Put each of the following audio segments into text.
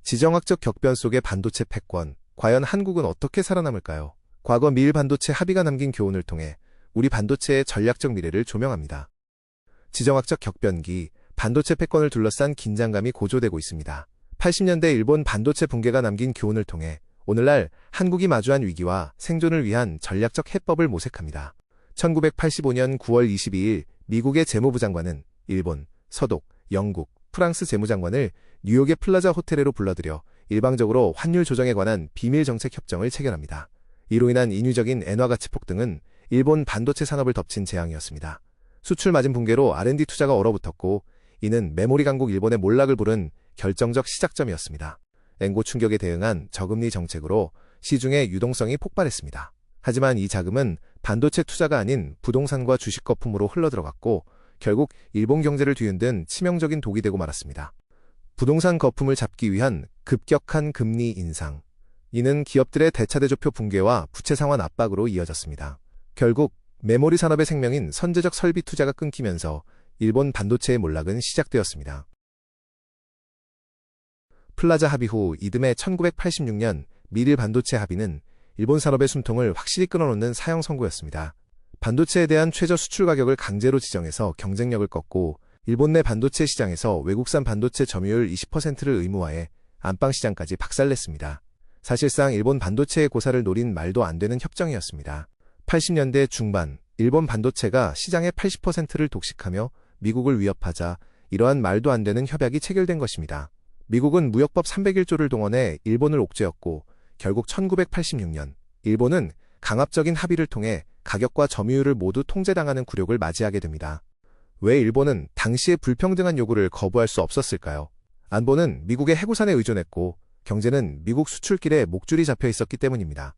지정학적 격변 속의 반도체 패권, 과연 한국은 어떻게 살아남을까요? 과거 미일 반도체 합의가 남긴 교훈을 통해 우리 반도체의 전략적 미래를 조명합니다. 지정학적 격변기, 반도체 패권을 둘러싼 긴장감이 고조되고 있습니다. 80년대 일본 반도체 붕괴가 남긴 교훈을 통해 오늘날 한국이 마주한 위기와 생존을 위한 전략적 해법을 모색합니다. 1985년 9월 22일 미국의 재무부 장관은 일본, 서독, 영국, 프랑스 재무장관을 뉴욕의 플라자 호텔에로 불러들여 일방적으로 환율 조정에 관한 비밀 정책 협정을 체결합니다. 이로 인한 인위적인 엔화 가치 폭등은 일본 반도체 산업을 덮친 재앙이었습니다. 수출 마진 붕괴로 R&D 투자가 얼어붙었고, 이는 메모리 강국 일본의 몰락을 부른 결정적 시작점이었습니다. 엔고 충격에 대응한 저금리 정책으로 시중의 유동성이 폭발했습니다. 하지만 이 자금은 반도체 투자가 아닌 부동산과 주식 거품으로 흘러들어갔고, 결국 일본 경제를 뒤흔든 치명적인 독이 되고 말았습니다. 부동산 거품을 잡기 위한 급격한 금리 인상. 이는 기업들의 대차대조표 붕괴와 부채 상환 압박으로 이어졌습니다. 결국 메모리 산업의 생명인 선제적 설비 투자가 끊기면서 일본 반도체의 몰락은 시작되었습니다. 플라자 합의 후 이듬해 1986년 미일 반도체 합의는 일본 산업의 숨통을 확실히 끊어놓는 사형 선고였습니다. 반도체에 대한 최저 수출 가격을 강제로 지정해서 경쟁력을 꺾고 일본 내 반도체 시장에서 외국산 반도체 점유율 20%를 의무화해 안방시장까지 박살냈습니다. 사실상 일본 반도체의 고사를 노린 말도 안 되는 협정이었습니다. 80년대 중반 일본 반도체가 시장의 80%를 독식하며 미국을 위협하자 이러한 말도 안 되는 협약이 체결된 것입니다. 미국은 무역법 301조를 동원해 일본을 옥죄었고 결국 1986년 일본은 강압적인 합의를 통해 가격과 점유율을 모두 통제당하는 굴욕을 맞이하게 됩니다. 왜 일본은 당시의 불평등한 요구를 거부할 수 없었을까요? 안보는 미국의 해구산에 의존했고 경제는 미국 수출길에 목줄이 잡혀 있었기 때문입니다.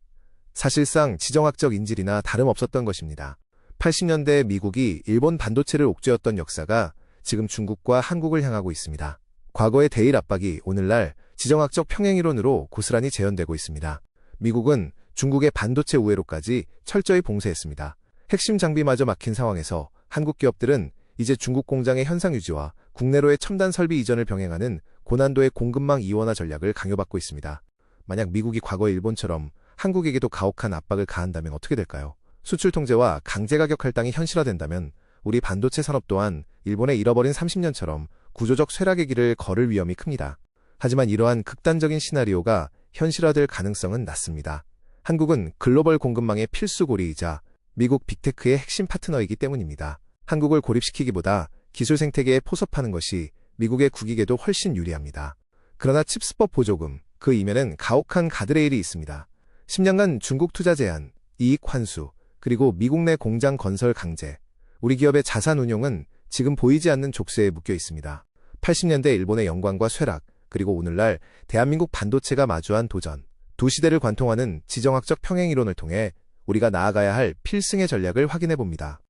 사실상 지정학적 인질이나 다름없었던 것입니다. 80년대 미국이 일본 반도체를 옥죄었던 역사가 지금 중국과 한국을 향하고 있습니다. 과거의 대일 압박이 오늘날 지정학적 평행이론으로 고스란히 재현되고 있습니다. 미국은 중국의 반도체 우회로까지 철저히 봉쇄했습니다. 핵심 장비마저 막힌 상황에서 한국 기업들은 이제 중국 공장의 현상 유지와 국내로의 첨단 설비 이전을 병행하는 고난도의 공급망 이원화 전략을 강요받고 있습니다. 만약 미국이 과거 일본처럼 한국에게도 가혹한 압박을 가한다면 어떻게 될까요? 수출 통제와 강제 가격 할당이 현실화된다면 우리 반도체 산업 또한 일본의 잃어버린 30년처럼 구조적 쇠락의 길을 걸을 위험이 큽니다. 하지만 이러한 극단적인 시나리오가 현실화될 가능성은 낮습니다. 한국은 글로벌 공급망의 필수 고리이자 미국 빅테크의 핵심 파트너이기 때문입니다. 한국을 고립시키기보다 기술 생태계에 포섭하는 것이 미국의 국익에도 훨씬 유리합니다. 그러나 칩스법 보조금, 그 이면엔 가혹한 가드레일이 있습니다. 10년간 중국 투자 제한, 이익 환수, 그리고 미국 내 공장 건설 강제, 우리 기업의 자산 운용은 지금 보이지 않는 족쇄에 묶여 있습니다. 80년대 일본의 영광과 쇠락, 그리고 오늘날 대한민국 반도체가 마주한 도전, 두 시대를 관통하는 지정학적 평행이론을 통해 우리가 나아가야 할 필승의 전략을 확인해봅니다.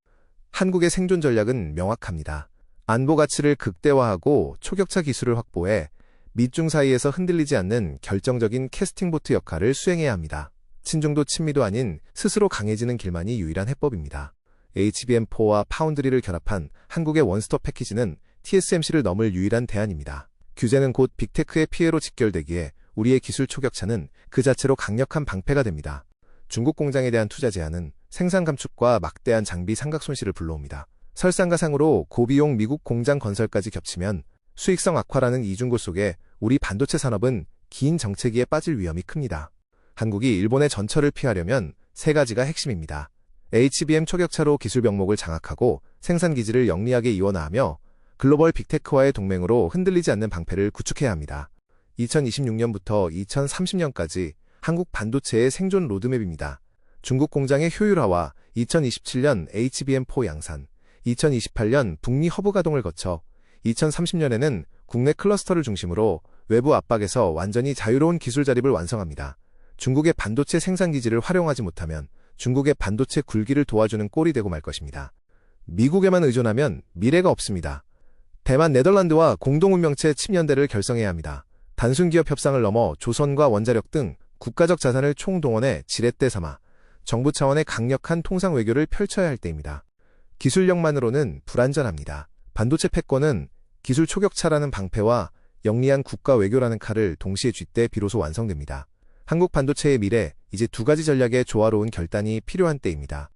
한국의 생존 전략은 명확합니다. 안보 가치를 극대화하고 초격차 기술을 확보해 미중 사이에서 흔들리지 않는 결정적인 캐스팅보트 역할을 수행해야 합니다. 친중도 친미도 아닌 스스로 강해지는 길만이 유일한 해법입니다. HBM4와 파운드리를 결합한 한국의 원스톱 패키지는 TSMC를 넘을 유일한 대안입니다. 규제는 곧 빅테크의 피해로 직결되기에 우리의 기술 초격차는 그 자체로 강력한 방패가 됩니다. 중국 공장에 대한 투자 제한은 생산 감축과 막대한 장비 상각 손실을 불러옵니다. 설상가상으로 고비용 미국 공장 건설까지 겹치면 수익성 악화라는 이중고 속에 우리 반도체 산업은 긴 정체기에 빠질 위험이 큽니다. 한국이 일본의 전철을 피하려면 세 가지가 핵심입니다. HBM 초격차로 기술 병목을 장악하고 생산 기지를 영리하게 이원화하며 글로벌 빅테크와의 동맹으로 흔들리지 않는 방패를 구축해야 합니다. 2026년부터 2030년까지 한국 반도체의 생존 로드맵입니다. 중국 공장의 효율화와 2027년 HBM4 양산, 2028년 북미 허브 가동을 거쳐 2030년에는 국내 클러스터를 중심으로 외부 압박에서 완전히 자유로운 기술 자립을 완성합니다. 중국의 반도체 생산 기지를 활용하지 못하면 중국의 반도체 굴기를 도와주는 꼴이 되고 말 것입니다. 미국에만 의존하면 미래가 없습니다. 대만 네덜란드와 공동운명체 칩연대를 결성해야 합니다. 단순 기업 협상을 넘어 조선과 원자력 등 국가적 자산을 총동원해 지렛대 삼아 정부 차원의 강력한 통상 외교를 펼쳐야 할 때입니다. 기술력만으로는 불안전합니다. 반도체 패권은 기술 초격차라는 방패와 영리한 국가 외교라는 칼을 동시에 쥘 때 비로소 완성됩니다. 한국 반도체의 미래, 이제 두 가지 전략의 조화로운 결단이 필요한 때입니다.